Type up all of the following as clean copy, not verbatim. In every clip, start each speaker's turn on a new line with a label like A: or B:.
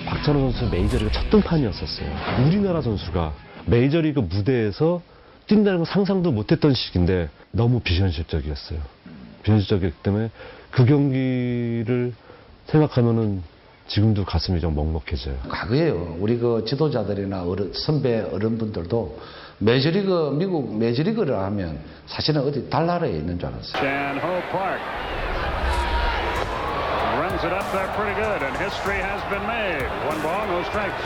A: 박찬호 선수 메이저리그 첫 등판이었었어요. 우리나라 선수가 메이저리그 무대에서 뛴다는 건 상상도 못했던 시기인데 너무 비현실적이었어요. 비현실적이기 때문에 그 경기를 생각하면은 지금도 가슴이 좀 먹먹해져요.
B: 과거에요. 우리 그 지도자들이나 선배 어른분들도 메이저리그, 미국 메이저리그를 하면 사실은 어디 달나라에 있는 줄 알았어요.
C: Runs it up there pretty good, and history has been made. One ball, no strikes.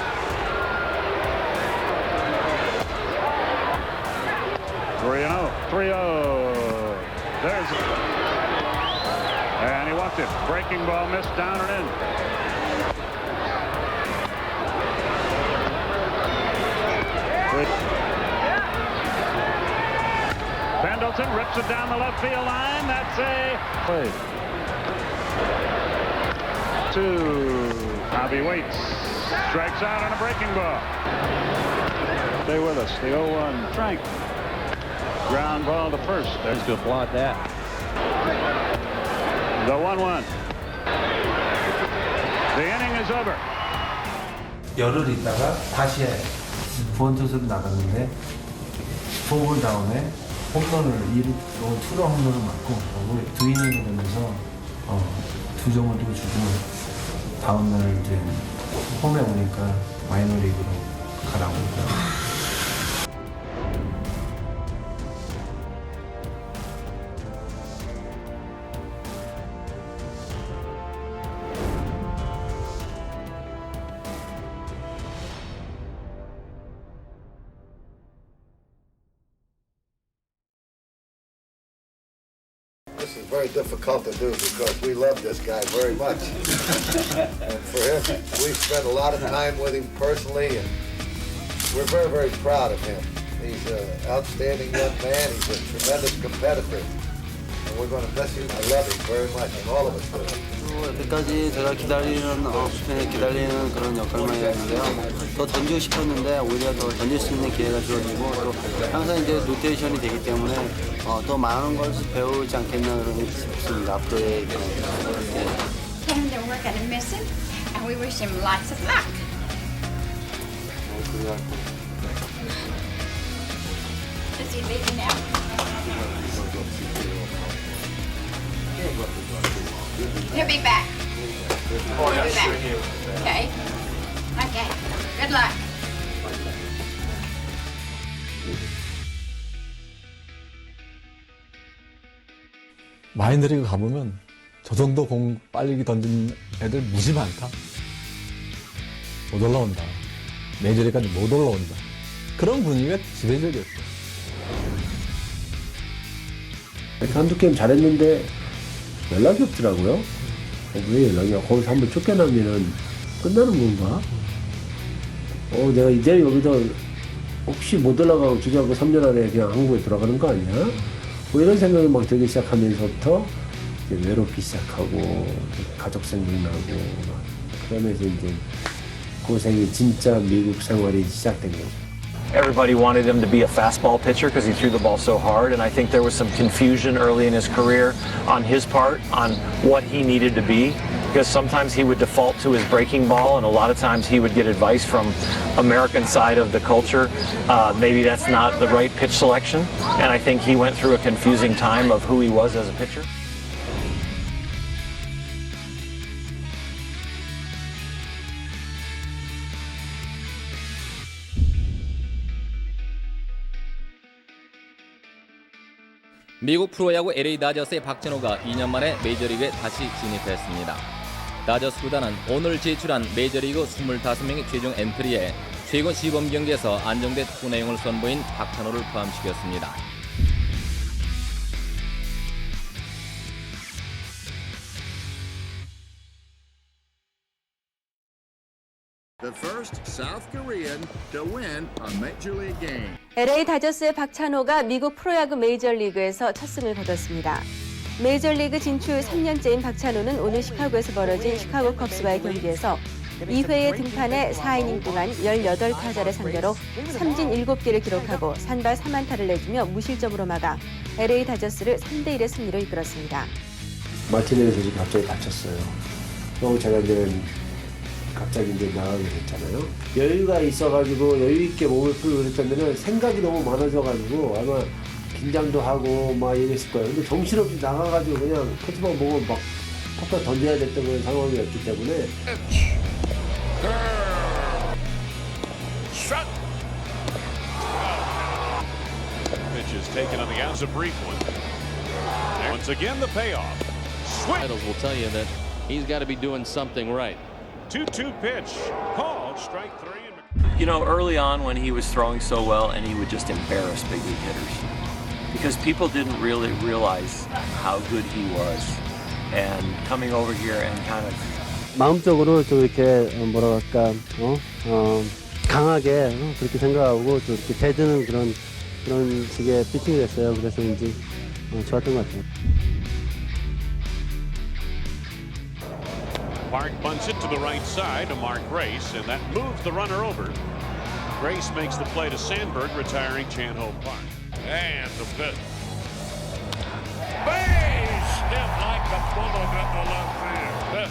C: Three and 0. There's it. And he walked it. Breaking ball missed down and in. Pendleton rips it down the left field line. That's a play. Bobby waits, strikes out on a breaking ball. Stay with us. The 0-1 Frank. Ground ball to first. There's to applaud that. The 1-1. The inning is over.
D: 열흘 있다가 다시 후원투수로 나갔는데 4볼 다운에 홈런을 2루 홈런을 맞고 2이닝을 되면서 2점을 또 주고 다음날 이제 홈에 오니까 마이너리그로 가라고 그러더라고요.
E: This is very difficult to do because we love this guy very much. And for him, we've spent a lot of time with him personally, and we're very, very proud of him. He's an outstanding young man. He's a tremendous competitor. And we're going to miss him. I love him very much, and all of us do.
F: 여태까지 제가 기다리는 그런 역할만 했는데요. 더 던지고 싶었는데 오히려 더 던질 수 있는 기회가 주어지고 또 항상 이제 로테이션이 되기 때문에 더 많은 걸 배우지 않겠나 그런 싶습니다. 앞으로의
G: Tell him that we're going to miss him, and we wish him lots of luck. Is he leaving now? He'll be back. He'll be back. Okay. Okay. Good luck.
H: 마이너리그 가보면 저 정도 공 빨리 던진 애들 무지 많다. 못 올라온다. 메이저리그까지 못 올라온다. 그런 분위기가 지배적이었어요.
I: 한두 게임 잘했는데 연락이 없더라고요. 왜 연락이 없어? 거기서 한번 쫓겨나면 끝나는 건가? 내가 이제 여기서 혹시 못 올라가고 주저하고 3년 안에 그냥 한국에 돌아가는 거 아니야? 뭐 이런 생각이 막 들기 시작하면서부터 이제 외롭기 시작하고 가족 생각나고 그러면서 이제 고생이 진짜 미국 생활이 시작된 거죠.
J: Everybody wanted him to be a fastball pitcher because he threw the ball so hard, and I think there was some confusion early in his career on his part on what he needed to be, because sometimes he would default to his breaking ball, and a lot of times he would get advice from American side of the culture. Maybe that's not the right pitch selection, and I think he went through a confusing time of who he was as a pitcher.
K: 미국 프로야구 LA 다저스의 박찬호가 2년 만에 메이저리그에 다시 진입했습니다. 다저스 구단은 오늘 제출한 메이저리그 25명의 최종 엔트리에 최근 시범 경기에서 안정된 투구 내용을 선보인 박찬호를 포함시켰습니다.
L: The first South Korean to win a Major League game.
M: LA 다저스의 박찬호가 미국 프로야구 메이저리그에서 첫 승을 거뒀습니다. 메이저리그 진출 3년째인 박찬호는 오늘 시카고에서 벌어진 시카고 컵스와의 경기에서 2회에 등판해 4이닝 동안 18타자를 상대로 삼진 7개를 기록하고 산발 3안타를 내주며 무실점으로 막아 LA 다저스를 3대1의 승리로 이끌었습니다.
I: 마티네스 선수가 갑자기 다쳤어요. 그리고 제가 이제 갑자기 이제 나가게 됐잖아요. 여유가 있어가지고 여유 있게 몸을 풀고 그랬다면은 생각이 너무 많아져가지고 아마 긴장도 하고 막 이랬을 거예요. 근데 정신없이 나가가지고 그냥 커트만 보고 막 팍팍 던져야 됐던 그런 상황이었기 때문에.
C: Pitch is taken on the outs, a brief one. Once again, the payoff. Swing.
N: Will tell you that he's got to be doing something right.
C: 2-2 pitch. Called strike 3.
J: You know, early on when he was throwing so well and he would just embarrass big league hitters because people didn't really realize how good he was. And coming over here and kind of
I: 마음적으로 좀 이렇게 뭐랄까 강하게 그렇게 생각하고 좀 이렇게 대드는 그런 식의 피칭을 했어요. 그래서 이제 좋았던 것 같아요.
C: Park bunts it to the right side to Mark Grace, and that moves the runner over. Grace makes the play to Sandberg, retiring Chan-Ho Park. And the pitch. Base hit like a bullet in the left field.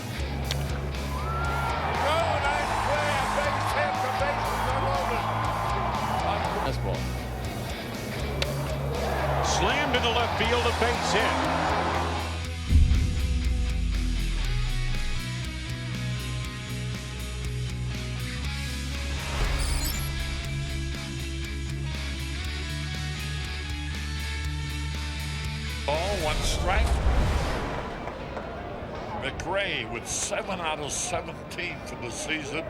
C: Oh, nice play. A base hit. The bases are loaded.
N: Fastball.
C: Slammed into left field, a base hit.
O: Ball, 1 strike. McRae with 7 out of 17 for the season.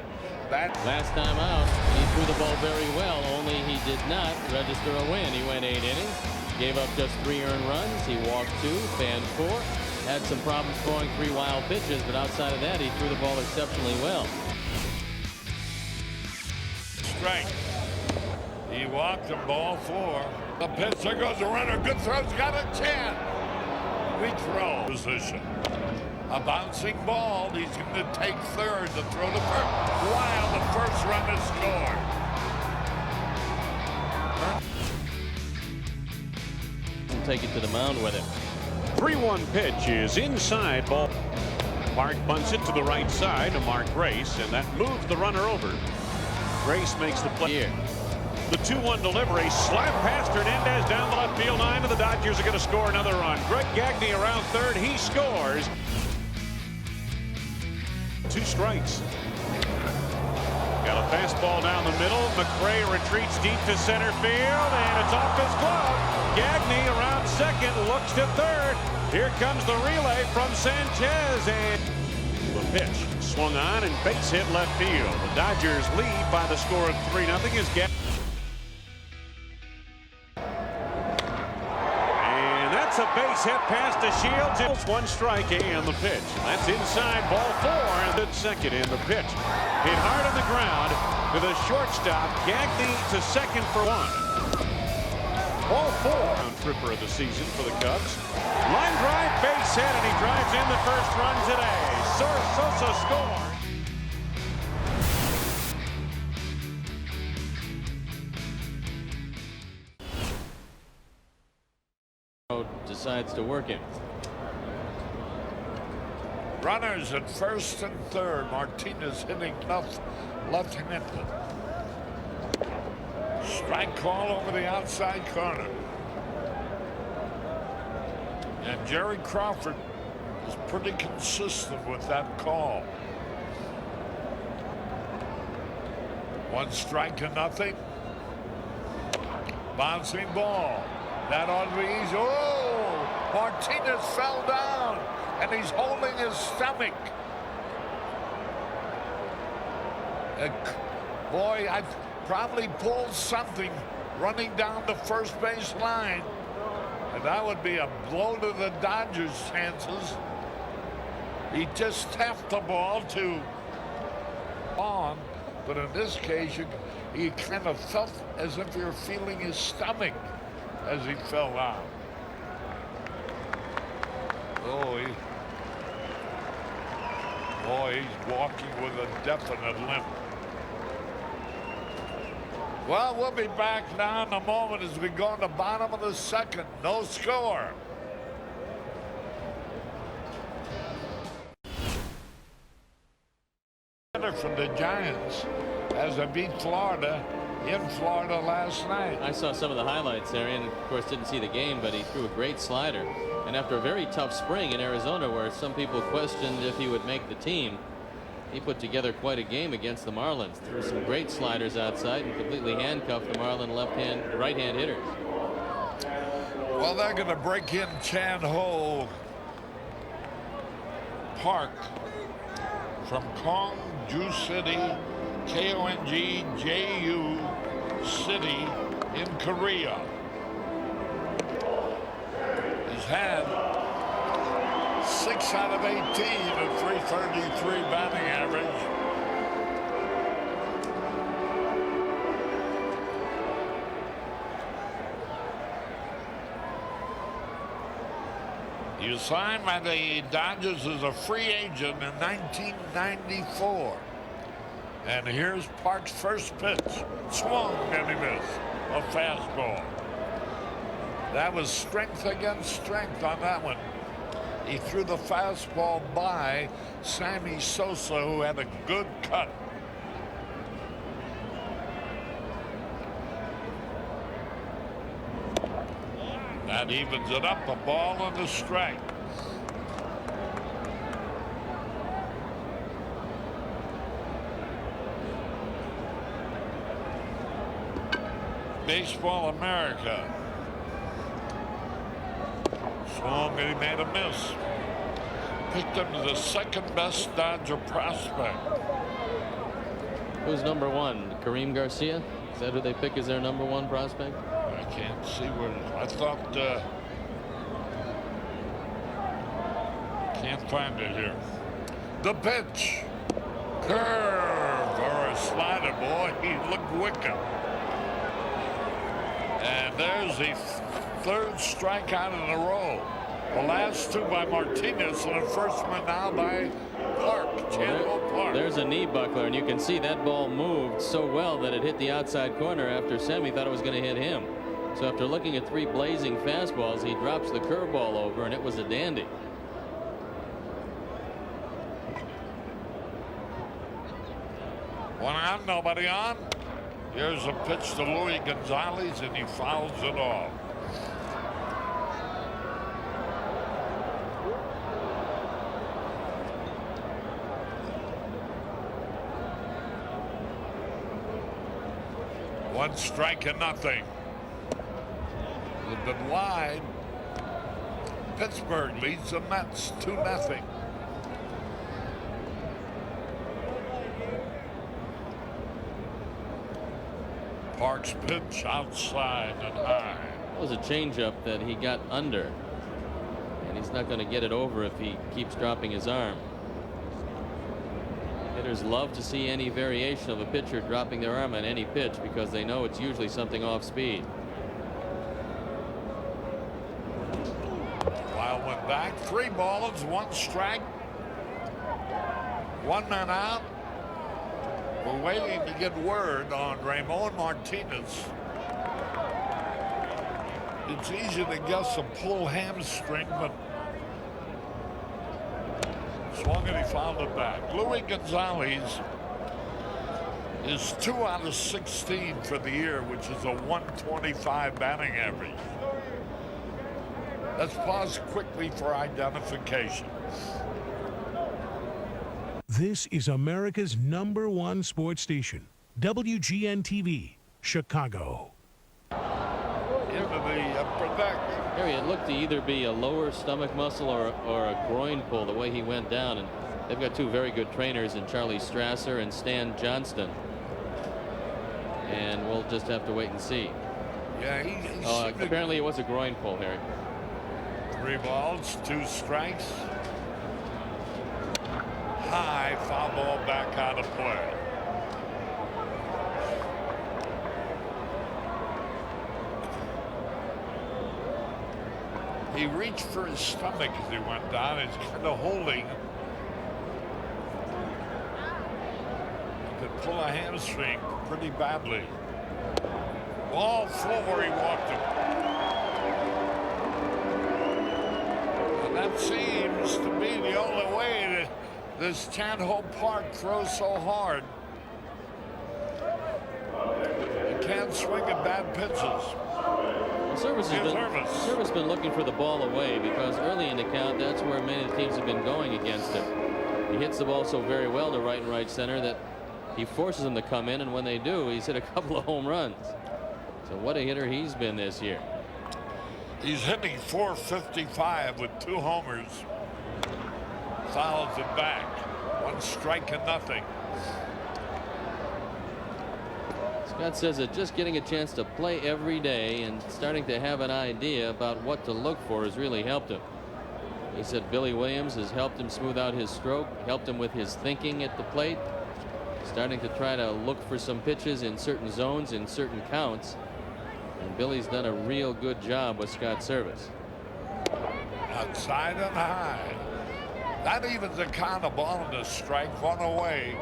N: Last time out, he threw the ball very well, only he did not register a win. He went 8 innings, gave up just 3 earned runs. He walked 2, fanned 4, had some problems throwing 3 wild pitches, but outside of that, he threw the ball exceptionally well.
O: Strike. He walked the ball 4. The pitch, there goes the runner. Good throw's got a chance. Weak throw position. A bouncing ball. He's going to take third to throw to first. While the first run is scored.
N: He'll take it to the mound with him.
C: 3-1 pitch is inside ball. Park bunts it to the right side to Mark Grace, and that moves the runner over. Grace makes the play.
N: Here.
C: The 2-1 delivery, slap past Hernandez down the left field line, and the Dodgers are going to score another run. Greg Gagne around third, he scores. 2 strikes. Got a fastball down the middle. McRae retreats deep to center field, and it's off his glove. Gagne around second, looks to third. Here comes the relay from Sanchez, and the pitch swung on and base hit left field. The Dodgers lead by the score of 3-0 as Gagne. A base hit past the Shields. It's 1 strike and the pitch. That's inside ball 4 and the second in the pitch. Hit hard on the ground to the shortstop. Gagne to second for 1. Ball 4. Tripper of the season for the Cubs. Line drive, base hit, and he drives in the first run today. Sosa scores.
N: Decides to work it.
O: Runners at first and third. Martinez hitting left-handed. Strike call over the outside corner. And Jerry Crawford is pretty consistent with that call. 1 strike to nothing. Bouncing ball. That ought to be easy. Oh! Martinez fell down, and he's holding his stomach. Boy, I've probably pulled something running down the first base line, and that would be a blow to the Dodgers' chances. He just tapped the ball to on, but in this case, you kind of felt as if you're feeling his stomach as he fell out. Oh, Boy, he's walking with a definite limp. Well, we'll be back now in a moment as we go in the bottom of the second. No score. From the Giants as they beat Florida in Florida last night.
N: I saw some of the highlights there, and of course didn't see the game, but he threw a great slider. And after a very tough spring in Arizona, where some people questioned if he would make the team, he put together quite a game against the Marlins. Threw some great sliders outside and completely handcuffed the Marlin right-hand hitters.
O: Well, they're going to break in Chan Ho Park from Kongju City, Kongju City in Korea. He's had 6 out of 18 at 333 batting average. He was signed by the Dodgers as a free agent in 1994. And here's Park's first pitch. Swung and he missed. A fastball. That was strength against strength on that one. He threw the fastball by Sammy Sosa, who had a good cut. That evens it up, a ball and a strike. Baseball America. Swung and he made a miss. Picked him as the second best Dodger prospect.
N: Who's number one? Kareem Garcia? Is that who they pick as their number one prospect?
O: I can't see where. I thought. Can't find it here. The pitch. Curve or a slider, boy. He looked wicked. And there's the third strikeout in a row. The last two by Martinez and the first one now by Park, Chandler Park.
N: There's a knee buckler, and you can see that ball moved so well that it hit the outside corner after Sammy thought it was going to hit him. So after looking at 3 blazing fastballs, he drops the curveball over, and it was a dandy.
O: One out, nobody on. Here's a pitch to Luis Gonzalez, and he fouls it off. One strike and nothing. A little bit wide. Pittsburgh leads the Mets 2-0. Park's pitch outside and high.
N: That was a changeup that he got under, and he's not going to get it over if he keeps dropping his arm. Hitters love to see any variation of a pitcher dropping their arm on any pitch because they know it's usually something off speed.
O: Wild went back. 3 balls, 1 strike. 1 man out. We're waiting to get word on Ramon Martinez. It's easy to guess a pull hamstring, but swung and he fouled it back. Luis Gonzalez is 2 out of 16 for the year, which is a 125 batting average. Let's pause quickly for identification.
P: This is America's #1 sports station, WGN-TV, Chicago.
O: Into the upper deck.
N: Harry, it looked to either be a lower stomach muscle or a groin pull the way he went down, and they've got 2 very good trainers in Charlie Strasser and Stan Johnston. And we'll just have to wait and see.
O: Yeah,
N: apparently it was a groin pull, Harry.
O: 3 balls, 2 strikes. High, foul ball back out of play. He reached for his stomach as he went down. He's kind of holding pull a hamstring pretty badly. Ball 4, he walked him. And that seems to be the only way that this Chan-Ho Park throws so hard. He can't swing at bad pitches.
N: Well, Service has been looking for the ball away because early in the count, that's where many of the teams have been going against him. He hits the ball so very well to right and right center that he forces them to come in, and when they do, he's hit a couple of home runs. So what a hitter he's been this year.
O: He's hitting .455 with 2 homers. Fouls it back. 1 strike and nothing.
N: Scott says that just getting a chance to play every day and starting to have an idea about what to look for has really helped him. He said Billy Williams has helped him smooth out his stroke, helped him with his thinking at the plate, starting to try to look for some pitches in certain zones, in certain counts. And Billy's done a real good job with Scott's service.
O: Outside and high. That evens the count, a ball and a strike, 1 away.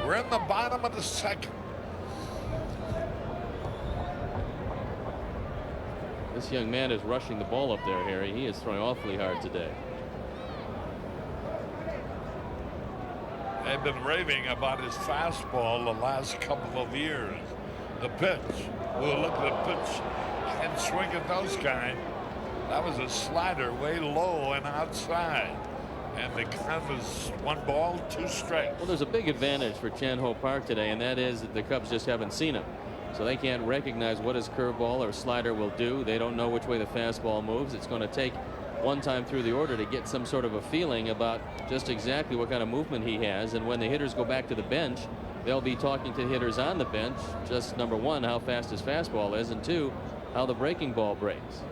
O: We're in the bottom of the 2nd.
N: This young man is rushing the ball up there, Harry. He is throwing awfully hard today.
O: They've been raving about his fastball the last couple of years. The pitch. We'll look at the pitch and swing at those kind. That was a slider way low and outside. And the count was 1 ball, 2 strikes.
N: Well, there's a big advantage for Chan-Ho Park today, and that is that the Cubs just haven't seen him. So they can't recognize what his curveball or slider will do. They don't know which way the fastball moves. It's going to take one time through the order to get some sort of a feeling about just exactly what kind of movement he has. And when the hitters go back to the bench, they'll be talking to hitters on the bench, just number 1, how fast his fastball is, and 2, how the breaking ball breaks.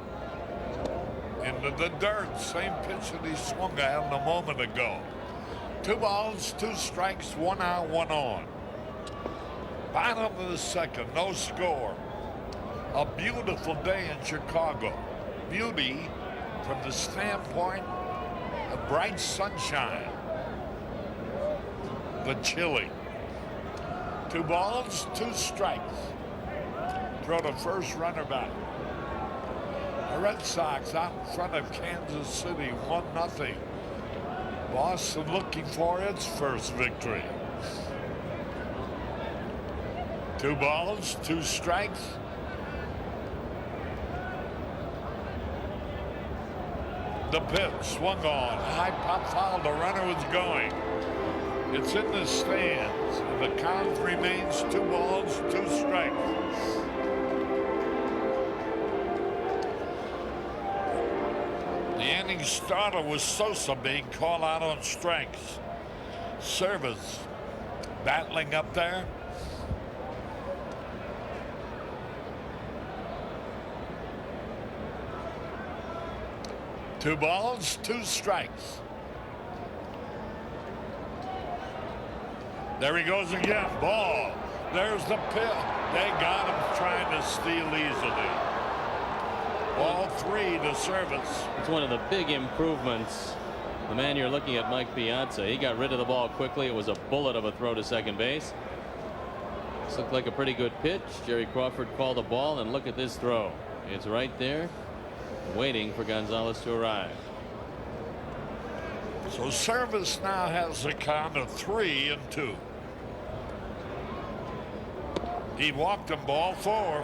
O: Into the dirt, same pitch that he swung at a moment ago. 2 balls, 2 strikes, 1 out, 1 on. Bottom of the 2nd, no score. A beautiful day in Chicago. Beauty from the standpoint of bright sunshine, but chilly. 2 balls, 2 strikes. Throw the first runner back. The Red Sox out in front of Kansas City, 1-0. Boston looking for its first victory. 2 balls, 2 strikes. The pitch swung on, high pop foul, the runner was going. It's in the stands, and the count remains 2 balls, 2 strikes. The inning starter was Sosa being called out on strikes. Service battling up there. Two balls, 2 strikes. There he goes again. Ball. There's the pill. They got him trying to steal easily. Ball 3 to Service.
N: It's one of the big improvements. The man you're looking at, Mike Piazza, he got rid of the ball quickly. It was a bullet of a throw to second base. This looked like a pretty good pitch. Jerry Crawford called the ball, and look at this throw. It's right there, waiting for Gonzalez to arrive.
O: So Service now has a count of 3-2. He walked him, ball 4.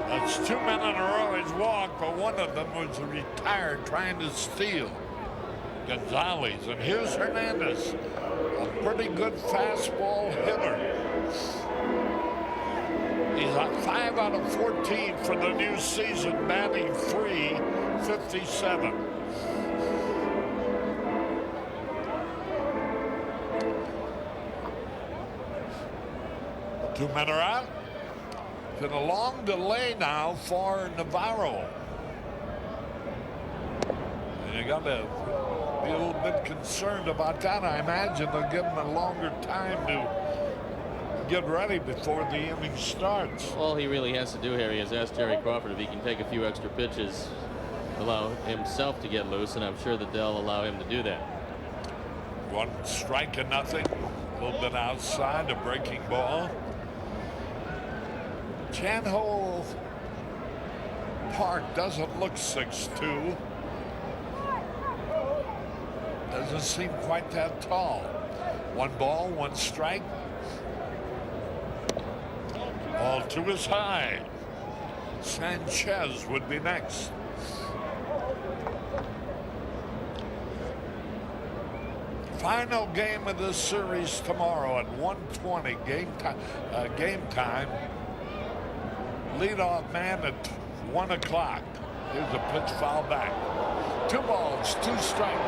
O: That's 2 men in a row he's walked, but one of them was retired trying to steal Gonzalez. And here's Hernandez, a pretty good fastball hitter. He's at 5 out of 14 for the new season, batting .357. Two men are out. It's been a long delay now for Navarro. And you got to be a little bit concerned about that. I imagine they'll give him a longer time to get ready before the inning starts.
N: All he really has to do, Harry, is ask Jerry Crawford if he can take a few extra pitches, allow himself to get loose, and I'm sure that they'll allow him to do that.
O: 1 strike and nothing. A little bit outside, a breaking ball. Chan-Ho Park doesn't look 6'2". Doesn't seem quite that tall. 1 ball, 1 strike. Ball 2 is high. Sanchez would be next. Final game of this series tomorrow at 1:20 game time. Leadoff man at 1 o'clock. Here's a pitch foul back. 2 balls, 2 strikes.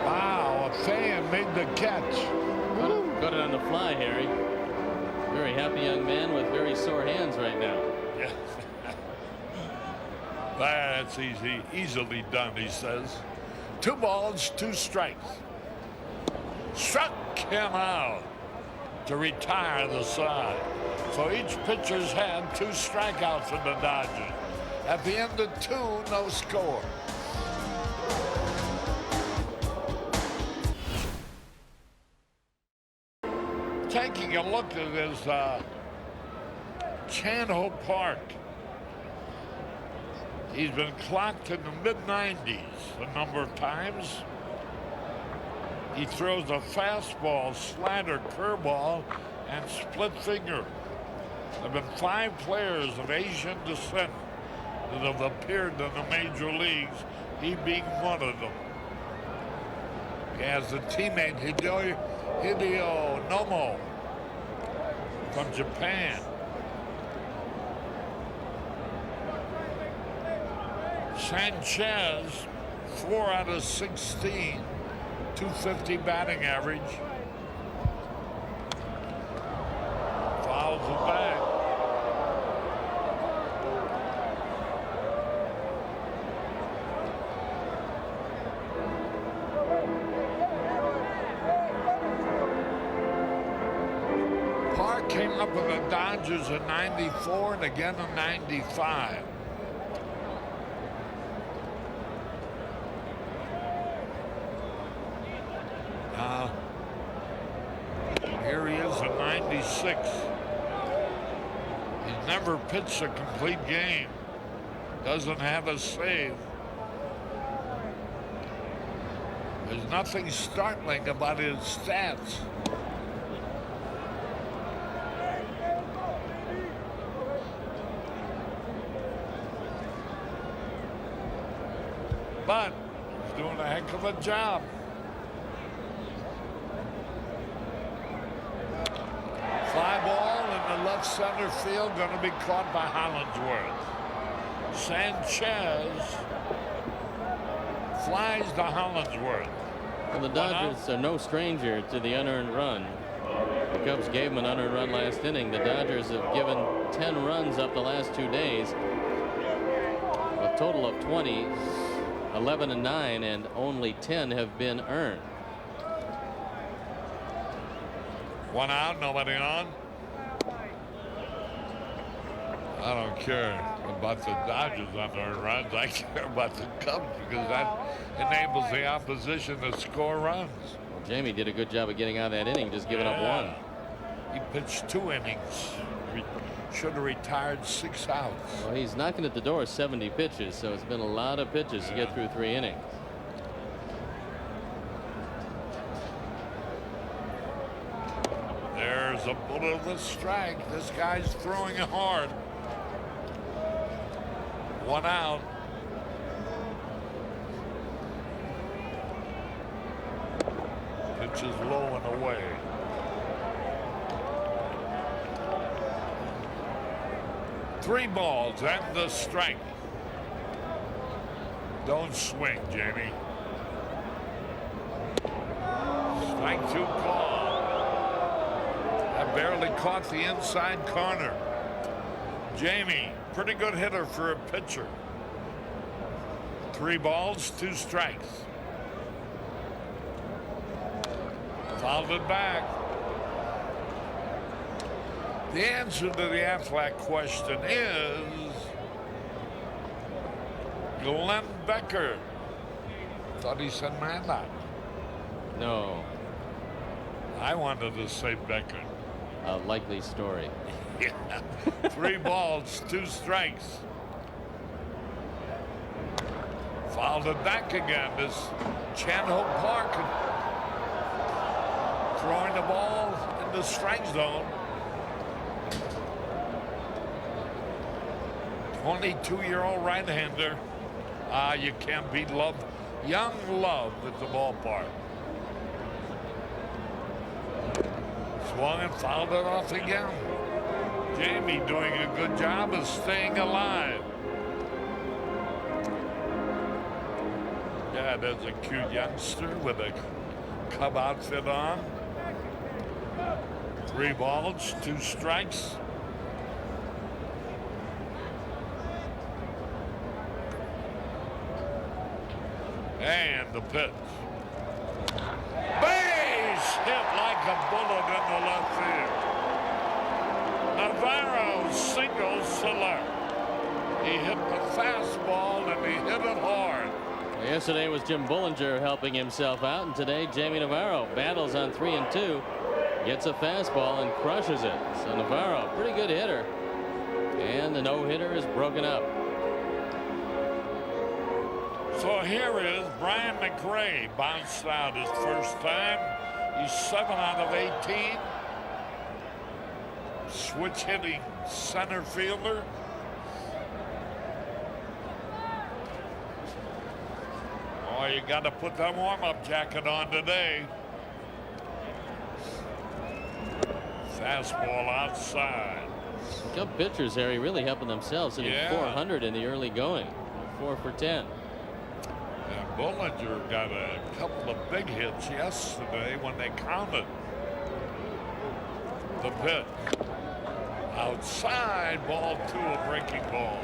O: Wow, a fan made the catch.
N: Got it on the fly, Harry. Very happy young man with very sore hands right now.
O: Yeah. That's easily done, he says. 2 balls, 2 strikes. Struck him out to retire the side. So each pitcher's had 2 strikeouts for the Dodgers. At the end of 2, no score. Taking a look at this Chan-Ho Park. He's been clocked in the mid-90s a number of times. He throws a fastball, slider, curveball, and split finger. There have been 5 players of Asian descent that have appeared in the major leagues, he being one of them. He has a teammate, Hideo Nomo, from Japan. Sanchez, 4 out of 16, 250 batting average. Fouls it back. Park came up with the Dodgers in '94 and again in '95. Here he is in '96. He's never pitched a complete game. Doesn't have a save. There's nothing startling about his stats. But he's doing a heck of a job. Fly ball in the left center field, going to be caught by Hollandsworth. Sanchez flies to Hollandsworth.
N: Well, the Dodgers are no stranger to the unearned run. The Cubs gave them an unearned run last inning. The Dodgers have given 10 runs up the last 2 days. A total of 20, 11 and 9, and only 10 have been earned.
O: 1 out, nobody on. I don't care about the Dodgers unearned runs. I care about the Cubs because that enables the opposition to score runs.
N: Well, Jamie did a good job of getting out of that inning, just giving up 1.
O: He pitched 2 innings. Should have retired 6 outs.
N: Well, he's knocking at the door 70 pitches, so it's been a lot of pitches to get through 3 innings.
O: There's a bullet of the strike. This guy's throwing it hard. 1 out. Pitch is low and away. Three balls and the strike. Don't swing, Jamie. Strike 2 call. That barely caught the inside corner. Jamie, pretty good hitter for a pitcher. 3 balls, 2 strikes. Fouled it back. The answer to the Aflac question is Glenn Becker. Thought he said Manlock.
N: No.
O: I wanted to say Becker.
N: A likely story.
O: Yeah. 3 balls, 2 strikes. Fouled it back again. This Chan-Ho Park throwing the ball in the strike zone. 22-year-old right-hander. You can't beat Love. Young Love at the ballpark. Swung and fouled it off again. Jamie doing a good job of staying alive. Yeah, there's a cute youngster with a Cub outfit on. 3 balls, 2 strikes. And the pitch. Base hit like a bullet in the left field. Navarro singles to left. He hit the fastball and he hit it hard.
N: Yesterday was Jim Bullinger helping himself out, and today Jamie Navarro battles on 3 and 2, gets a fastball and crushes it. So Navarro, pretty good hitter, and the no-hitter is broken up.
O: So here is Brian McRae, bounced out his first time. He's 7 out of 18. Switch hitting center fielder. Oh, you got to put that warm-up jacket on today. Fastball outside.
N: Cub pitchers, Harry, really helping themselves, hitting 400 in the early going. 4 for 10.
O: And Bullinger got a couple of big hits yesterday when they counted. The pitch. Outside, ball 2, a breaking ball.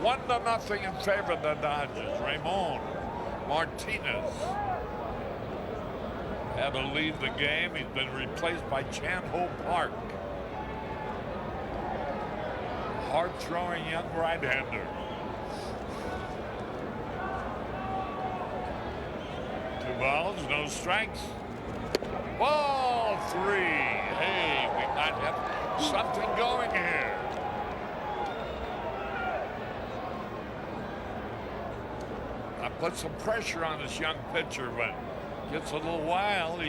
O: 1-0 in favor of the Dodgers. Ramon Martinez had to leave the game. He's been replaced by Chan-Ho Park. Hard-throwing young right-hander. 2 balls, no strikes. Ball 3. Hey, we might have something going here. I put some pressure on this young pitcher, but gets a little wild.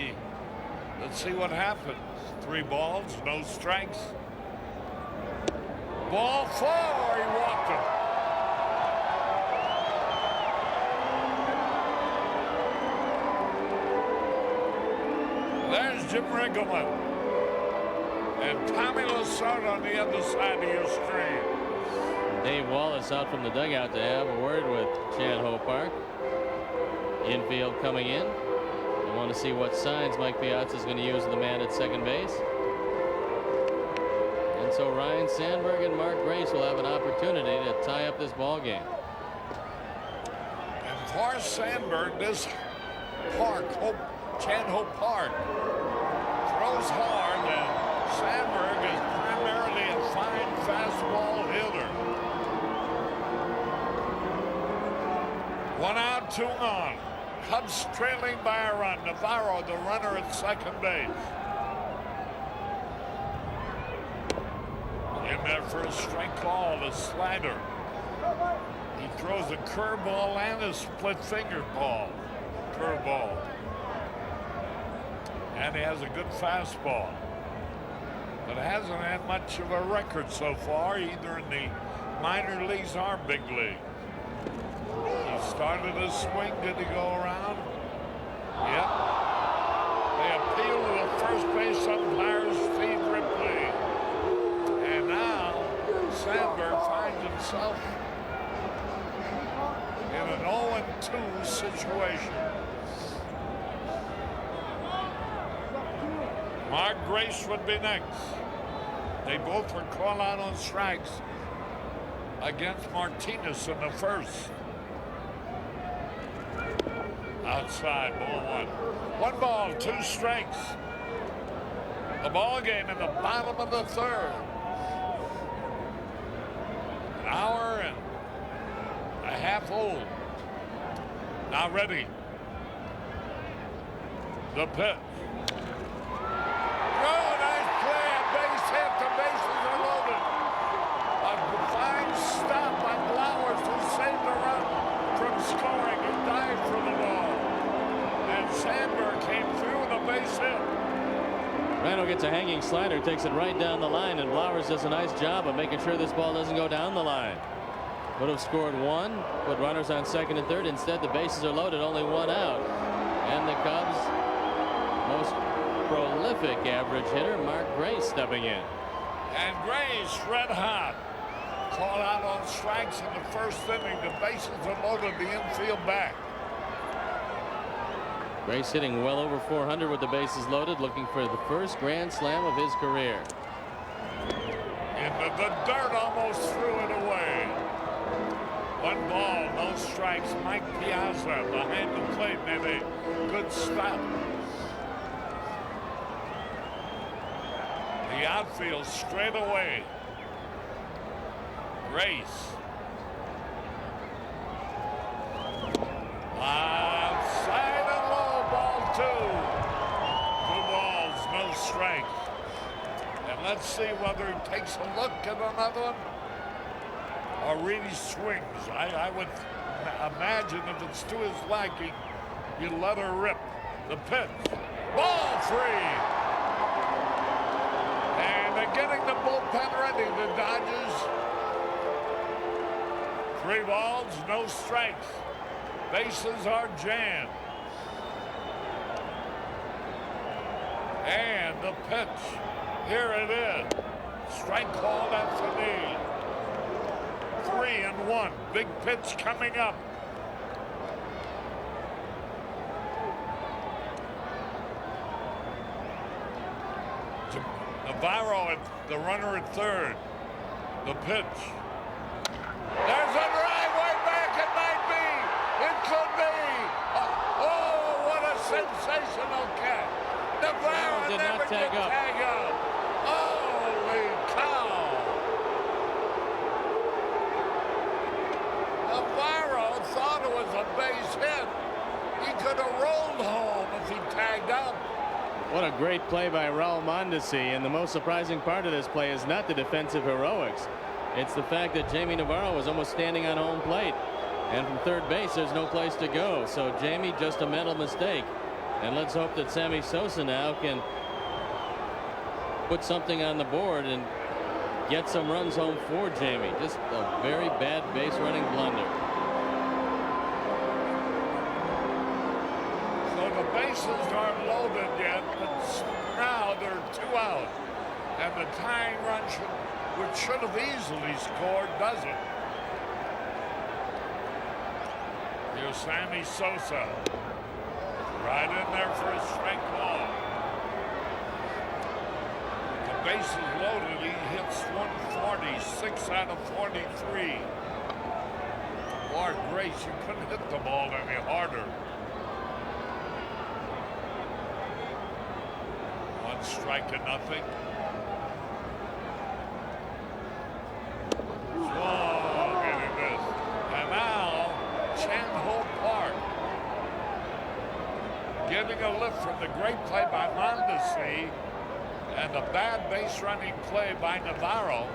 O: Let's see what happens. 3 balls, no strikes. Ball 4, he walked him. There's Jim Riggleman. And Tommy Lassard on the other side of your screen.
N: Dave Wallace out from the dugout to have a word with Chan-Ho Park. Infield coming in. I want to see what signs Mike Piazza is going to use of the man at second base. And so Ryan Sandberg and Mark Grace will have an opportunity to tie up this ball game.
O: And for Sandberg, this park, Chan-Ho Park, throws hard, and Sandberg is primarily a fine fastball hitter. 1 out, 2 on. Cubs trailing by a run. Navarro, the runner at second base. In there for a strike call, the slider. He throws a curveball and a split finger ball. Curveball. And he has a good fastball. But hasn't had much of a record so far, either in the minor leagues or big league. He started his swing. Did he go around? Yep. They appeal to the first base umpire, Steve Ripley. And now Sandberg finds himself in an 0-2 situation. Mark Grace would be next. They both were called out on strikes against Martinez in the first. Outside, ball 1. 1 ball, 2 strikes. The ball game in the bottom of the third. An hour and a half old. Now ready. The pitch. Oh, nice play. A base hit. The bases are loaded. A fine stop by Flowers who saved the run from scoring and dived for the ball. And Sandberg came through with a base hit.
N: Rano gets a hanging slider, takes it right down the line, and Flowers does a nice job of making sure this ball doesn't go down the line. Would have scored one, put runners on second and third. Instead, the bases are loaded, only one out. And the Cubs' most prolific average hitter, Mark Gray, stepping in.
O: And Gray's red hot. Caught out on strikes in the first inning. The bases are loaded, the infield back.
N: Gray's hitting well over 400 with the bases loaded, looking for the first grand slam of his career.
O: Into the dirt, almost threw it away. One ball, no strikes. Mike Piazza behind the plate made a good stop. The outfield straight away. Grace. Outside and low, ball two. 2 balls, no strikes. And let's see whether he takes a look at another one or really swings. I would imagine if it's to his liking, you let her rip. The pitch. Ball 3. And they're getting the bullpen ready, the Dodgers. 3 balls, no strikes. Bases are jammed. And the pitch. Here it is. Strike called at the knee. 3-1. Big pitch coming up. Navarro, the runner at third. The pitch. There's a drive way back. It might be. It could be. Oh, what a sensational catch. Navarro
N: did
O: never
N: not tag up.
O: Holy cow. Navarro thought it was a base hit. He could have rolled home if he tagged up.
N: What a great play by Raul Mondesi, and the most surprising part of this play is not the defensive heroics. It's the fact that Jamie Navarro was almost standing on home plate, and from third base there's no place to go. So Jamie, just a mental mistake, and let's hope that Sammy Sosa now can put something on the board and get some runs home for Jamie. Just a very bad base running blunder.
O: So the bases aren't loaded yet, but now there are 2 out. And the tying run, which should have easily scored, doesn't. Here's Sammy Sosa. Right in there for a strike ball. The bases loaded, he hits 140, 6 out of 43. Lord Grace, you couldn't hit the ball any harder. 1 strike and nothing. Swung and it missed. And now, Chan-Ho Park getting a lift from the great play by Mondesi and the bad base running play by Navarro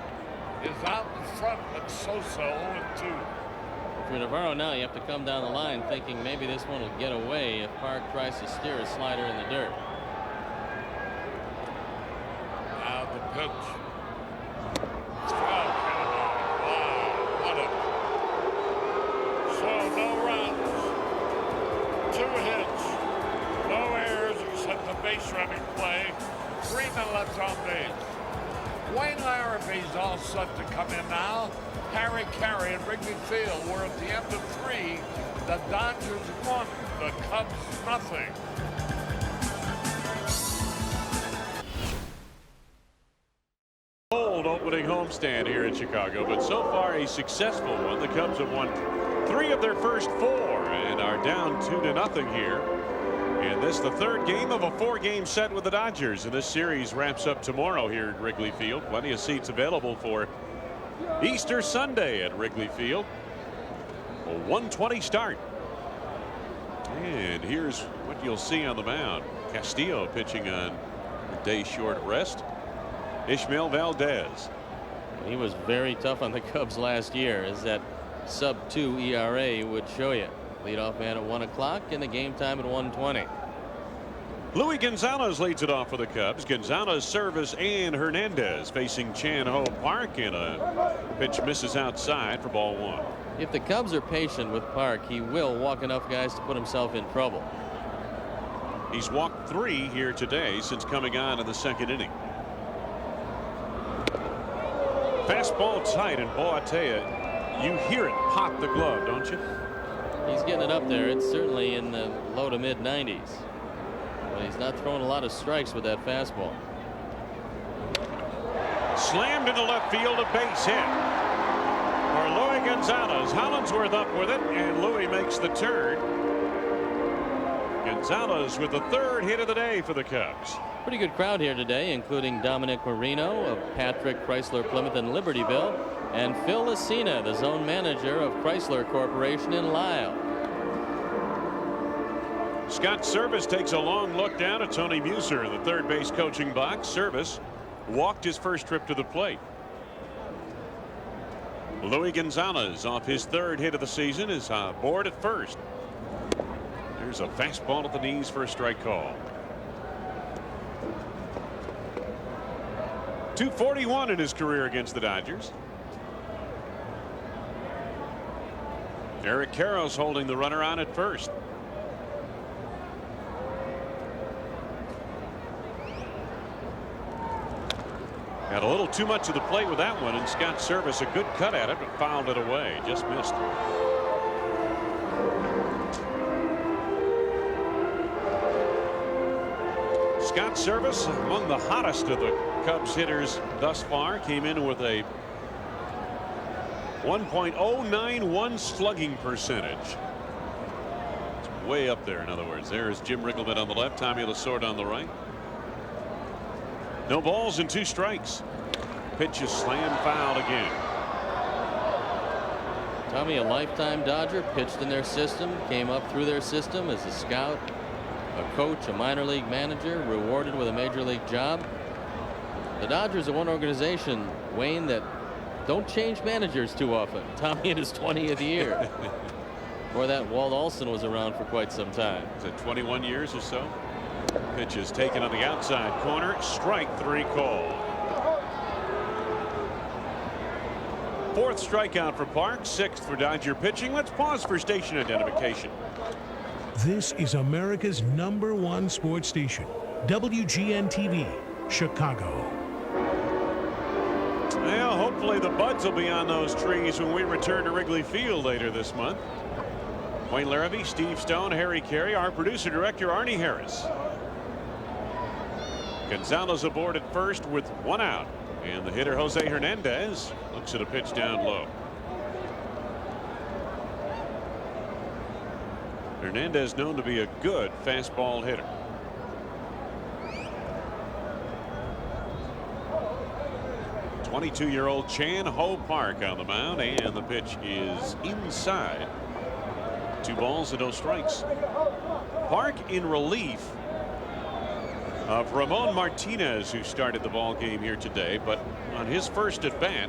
O: is out in front with Sosa 0-2.
N: For Navarro now, you have to come down the line thinking maybe this one will get away if Park tries to steer a slider in the dirt.
O: Now the pitch. Wow, what a... So no runs, 2 hits, no errors except the base running play. 3 men left on base. Wayne Larrabee's all set to come in now. Harry Carey at Wrigley Field. We're at the end of 3. The Dodgers 1, the Cubs nothing.
C: Cold opening homestand here in Chicago, but so far a successful one. The Cubs have won 3 of their first 4 and are down 2-0 here. And this the 3rd game of a 4-game set with the Dodgers, and this series wraps up tomorrow here at Wrigley Field. Plenty of seats available for Easter Sunday at Wrigley Field. A 1:20 start. And here's what you'll see on the mound. Castillo pitching on a day short rest. Ishmael Valdez.
N: He was very tough on the Cubs last year, as that sub-2 ERA would show you. Leadoff man at 1 o'clock and the game time at 1:20.
C: Luis Gonzalez leads it off for the Cubs. Gonzalez, Service, and Hernandez facing Chan Ho Park, and a pitch misses outside for ball 1.
N: If the Cubs are patient with Park, he will walk enough guys to put himself in trouble.
C: He's walked 3 here today since coming on in the 2nd inning. Fastball tight, and boy, I tell you hear it pop the glove, don't you?
N: He's getting it up there. It's certainly in the low to mid 90s. But he's not throwing a lot of strikes with that fastball.
C: Slammed into left field, a base hit for Luis Gonzalez. Hollandsworth up with it, and Luis makes the turn. Gonzalez with the 3rd hit of the day for the Cubs.
N: Pretty good crowd here today, including Dominic Marino of Patrick, Chrysler, Plymouth, and Libertyville, and Phil Lucina, the zone manager of Chrysler Corporation in Lisle.
C: Scott Service takes a long look down at Tony Muser in the 3rd base coaching box. Service walked his first trip to the plate. Luis Gonzalez off his 3rd hit of the season is aboard at first. There's a fastball at the knees for a strike call. 241 in his career against the Dodgers. Eric Karros holding the runner on at first. Got a little too much of the plate with that one, and Scott Service a good cut at it, but fouled it away. Just missed. Scott Service, among the hottest of the Cubs hitters thus far, came in with a 1.091 slugging percentage. It's way up there, in other words. There's Jim Riggleman on the left, Tommy Lasorda on the right. No balls and 2 strikes. Pitch is slammed foul again.
N: Tommy, a lifetime Dodger, pitched in their system, came up through their system as a scout, a coach, a minor league manager, rewarded with a major league job. The Dodgers are one organization, Wayne, that don't change managers too often. Tommy in his 20th year. Before that, Walt Olson was around for quite some time.
C: Is it 21 years or so? Pitch is taken on the outside corner. Strike 3 call. 4th strikeout for Park, 6th for Dodger pitching. Let's pause for station identification.
P: This is America's #1 sports station, WGN-TV, Chicago.
C: Well, hopefully the buds will be on those trees when we return to Wrigley Field later this month. Wayne Larrabee, Steve Stone, Harry Carey, our producer-director Arnie Harris. Gonzalez aboard at first with 1 out, and the hitter Jose Hernandez looks at a pitch down low. Hernandez known to be a good fastball hitter. '22-year-old Chan Ho Park on the mound, and the pitch is inside. 2 balls and no strikes. Park in relief of Ramon Martinez, who started the ball game here today, but on his first at bat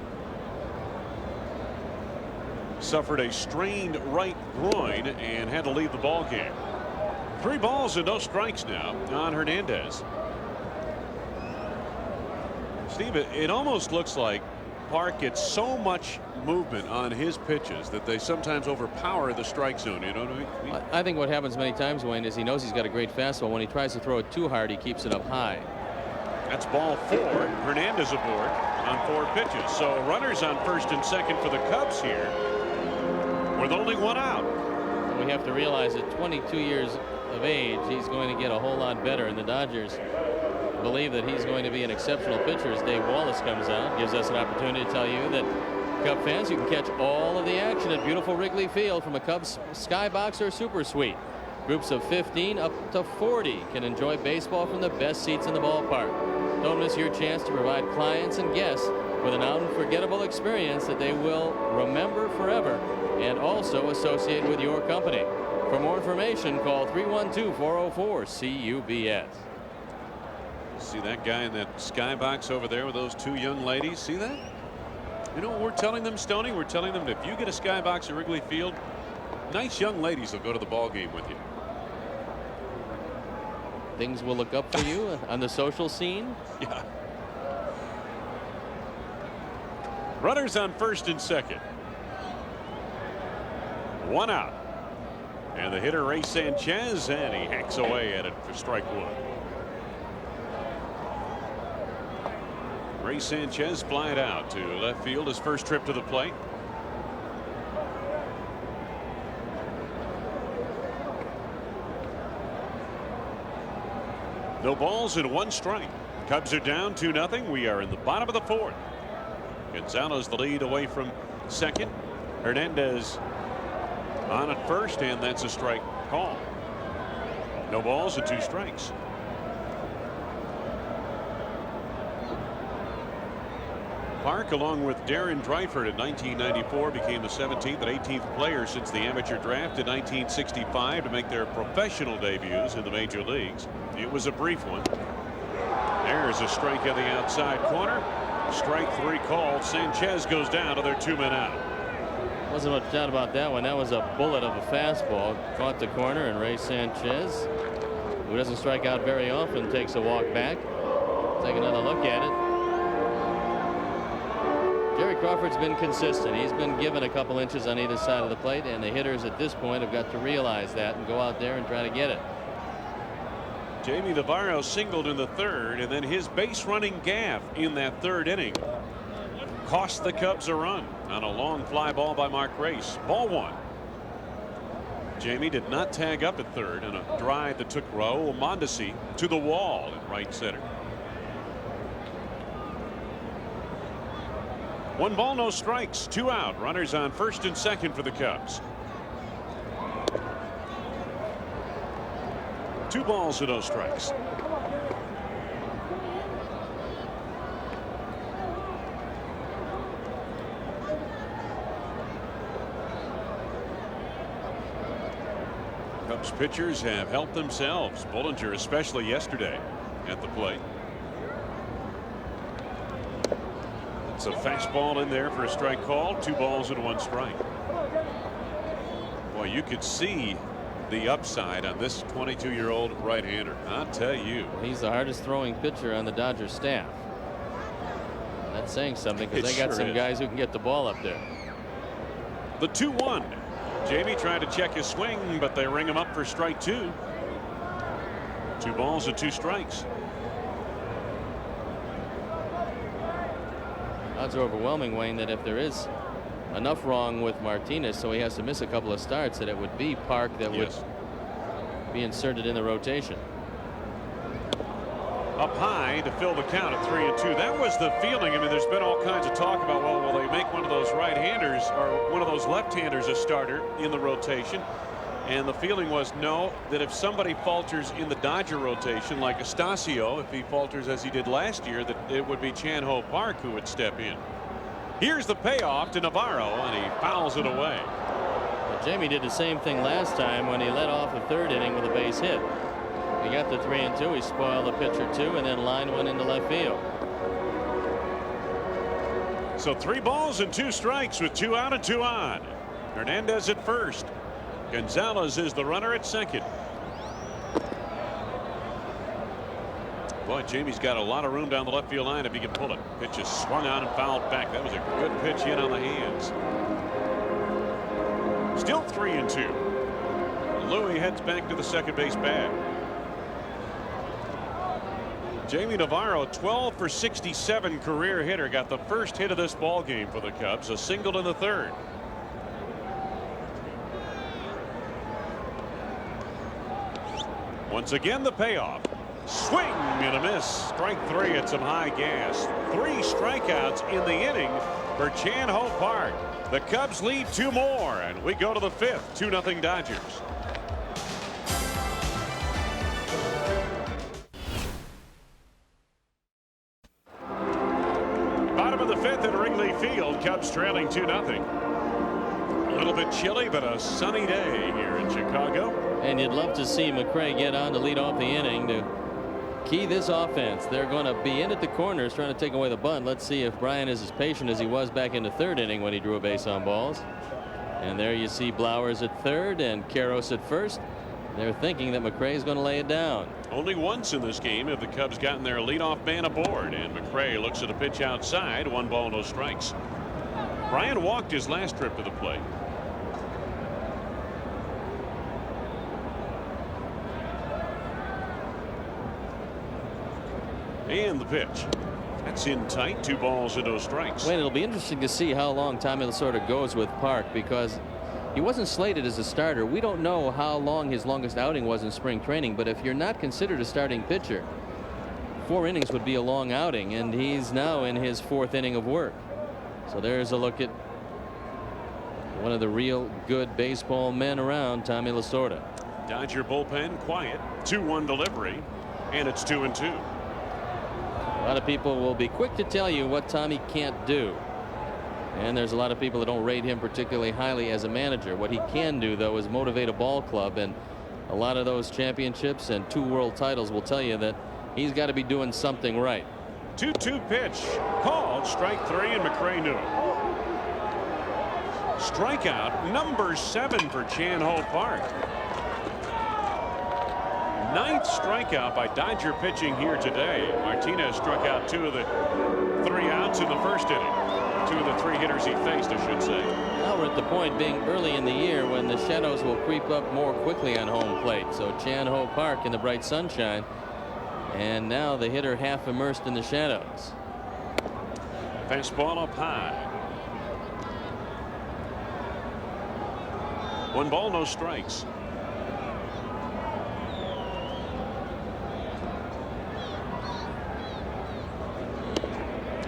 C: suffered a strained right groin and had to leave the ball game. 3 balls and no strikes now on Hernandez. Steve, it almost looks like Park gets so much movement on his pitches that they sometimes overpower the strike zone. You know what I mean?
N: I think what happens many times, Wayne, is he knows he's got a great fastball. When he tries to throw it too hard, he keeps it up high.
C: That's ball 4. Hernandez aboard on 4 pitches. So runners on first and second for the Cubs here with only 1 out.
N: We have to realize at 22 years of age, he's going to get a whole lot better, and the Dodgers believe that he's going to be an exceptional pitcher as Dave Wallace comes out. Gives us an opportunity to tell you that, Cub fans, you can catch all of the action at beautiful Wrigley Field from a Cubs skybox or super suite. Groups of 15 up to 40 can enjoy baseball from the best seats in the ballpark. Don't miss your chance to provide clients and guests with an unforgettable experience that they will remember forever and also associate with your company. For more information, call 312-404-CUBS.
C: See that guy in that skybox over there with those two young ladies? See that? You know what we're telling them, Stoney? We're telling them that if you get a skybox at Wrigley Field, nice young ladies will go to the ball game with you.
N: Things will look up for you on the social scene.
C: Yeah. Runners on first and second. One out. And the hitter, Ray Sanchez, and he hacks away at it for strike one. Ray Sanchez flying out to left field, his first trip to the plate. No balls and one strike. Cubs are down 2-0. We are in the bottom of the fourth. Gonzalez the lead away from second. Hernandez on at first, and that's a strike call. No balls and 2 strikes. Park, along with Darren Dreifert in 1994, became the 17th and 18th player since the amateur draft in 1965 to make their professional debuts in the major leagues. It was a brief one. There's a strike in the outside corner. Strike 3 called. Sanchez goes down to their 2 men out.
N: Wasn't much doubt about that one. That was a bullet of a fastball. Caught the corner, and Ray Sanchez, who doesn't strike out very often, takes a walk back. Take another look at it. Jerry Crawford's been consistent. He's been given a couple inches on either side of the plate, and the hitters at this point have got to realize that and go out there and try to get it.
C: Jamie Navarro singled in the third, and then his base running gaff in that third inning cost the Cubs a run on a long fly ball by Mark Race. Ball 1. Jamie did not tag up at third in a drive that took Raul Mondesi to the wall in right center. 1 ball, no strikes, 2 out. Runners on first and second for the Cubs. 2 balls and no strikes. Cubs pitchers have helped themselves. Bollinger especially yesterday at the plate. It's a fastball in there for a strike call. 2 balls and 1 strike. Boy, you could see the upside on this 22-year-old right-hander. I'll tell you.
N: He's the hardest throwing pitcher on the Dodgers staff. And that's saying something, because they got some guys who can get the ball up there.
C: The 2-1. Jamie tried to check his swing, but they ring him up for strike 2. 2 balls and 2 strikes.
N: Odds are overwhelming, Wayne, that if there is enough wrong with Martinez, so he has to miss a couple of starts, that it would be Park that would be inserted in the rotation.
C: Up high to fill the count at 3-2. That was the feeling. I mean, there's been all kinds of talk about, well, will they make one of those right-handers or one of those left-handers a starter in the rotation? And the feeling was no, that if somebody falters in the Dodger rotation, like Estacio, if he falters as he did last year, that it would be Chan-Ho Park who would step in. Here's the payoff to Navarro, and he fouls it away.
N: Well, Jamie did the same thing last time when he led off the third inning with a base hit. He got the 3-2. He spoiled the pitcher 2, and then lined one into left field.
C: So 3 balls and 2 strikes with 2 out and 2 on. Hernandez at first. Gonzalez is the runner at second. Boy, Jamie's got a lot of room down the left field line if he can pull it. Pitch is swung on and fouled back. That was a good pitch in on the hands. Still 3-2. Louis heads back to the second base bag. Jamie Navarro, 12 for 67 career hitter, got the first hit of this ball game for the Cubs, a single in the third. Once again, the payoff. Swing and a miss. Strike 3 at some high gas. 3 strikeouts in the inning for Chan-Ho Park. The Cubs lead 2 more, and we go to the 5th. 2-0 Dodgers. Bottom of the 5th, field. Cubs trailing 2-0. A little bit chilly, but a sunny day here in Chicago.
N: And you'd love to see McRae get on to lead off the inning to key this offense. They're going to be in at the corners trying to take away the bunt. Let's see if Brian is as patient as he was back in the third inning when he drew a base on balls. And there you see Blowers at third and Karros at first. They're thinking that McRae is going to lay it down.
C: Only once in this game have the Cubs gotten their leadoff man aboard, and McRae looks at a pitch outside. 1 ball, no strikes. Brian walked his last trip to the plate. And the pitch. That's in tight. 2 balls and no strikes.
N: Well, it'll be interesting to see how long Tommy Lasorda goes with Park, because he wasn't slated as a starter. We don't know how long his longest outing was in spring training, but if you're not considered a starting pitcher, 4 innings would be a long outing, and he's now in his 4th inning of work. So there's a look at one of the real good baseball men around, Tommy Lasorda.
C: Dodger bullpen quiet. 2-1 delivery, and it's 2-2.
N: A lot of people will be quick to tell you what Tommy can't do. And there's a lot of people that don't rate him particularly highly as a manager. What he can do, though, is motivate a ball club. And a lot of those championships and 2 world titles will tell you that he's got to be doing something right.
C: 2-2 pitch. Called. Strike 3, and McRae knew it. Strikeout number 7 for Chan-Ho Park. 9th strikeout by Dodger pitching here today. Martinez struck out 2 of the 3 outs in the first inning. 2 of the 3 hitters he faced, I should say.
N: Now we're at the point being early in the year when the shadows will creep up more quickly on home plate. So Chan-Ho Park in the bright sunshine, and now the hitter half immersed in the shadows.
C: Fastball up high. 1 ball, no strikes.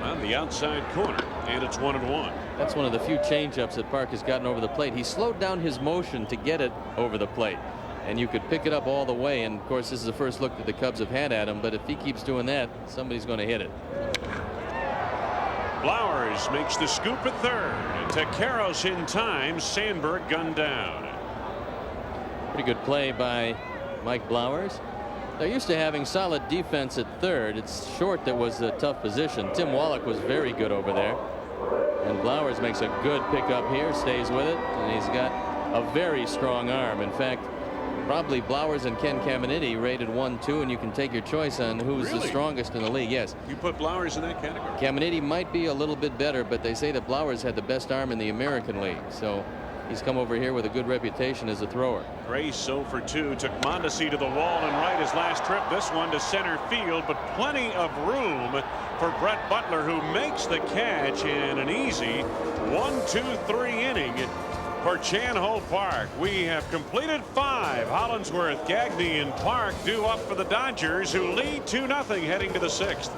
C: On the outside corner, and it's 1-1.
N: That's one of the few changeups that Park has gotten over the plate. He slowed down his motion to get it over the plate, and you could pick it up all the way. And of course, this is the first look that the Cubs have had at him, but if he keeps doing that, somebody's going to hit it.
C: Blowers makes the scoop at third. To Karros in time. Sandberg gunned down.
N: Pretty good play by Mike Blowers. They're used to having solid defense at third. It's Short that was a tough position. Tim Wallach was very good over there. And Blowers makes a good pickup here, stays with it, and he's got a very strong arm. In fact, probably Blowers and Ken Caminiti rated 1-2, and you can take your choice on who's the strongest in the league. Yes.
C: You put Blowers in that category.
N: Caminiti might be a little bit better, but they say that Blowers had the best arm in the American League. So he's come over here with a good reputation as a thrower.
C: Grace 0 for 2. Took Mondesi to the wall and right his last trip. This one to center field, but plenty of room for Brett Butler, who makes the catch in an easy 1-2-3 inning for Chan-Ho Park. We have completed 5. Hollinsworth, Gagne, and Park due up for the Dodgers, who lead 2-0 heading to the 6th.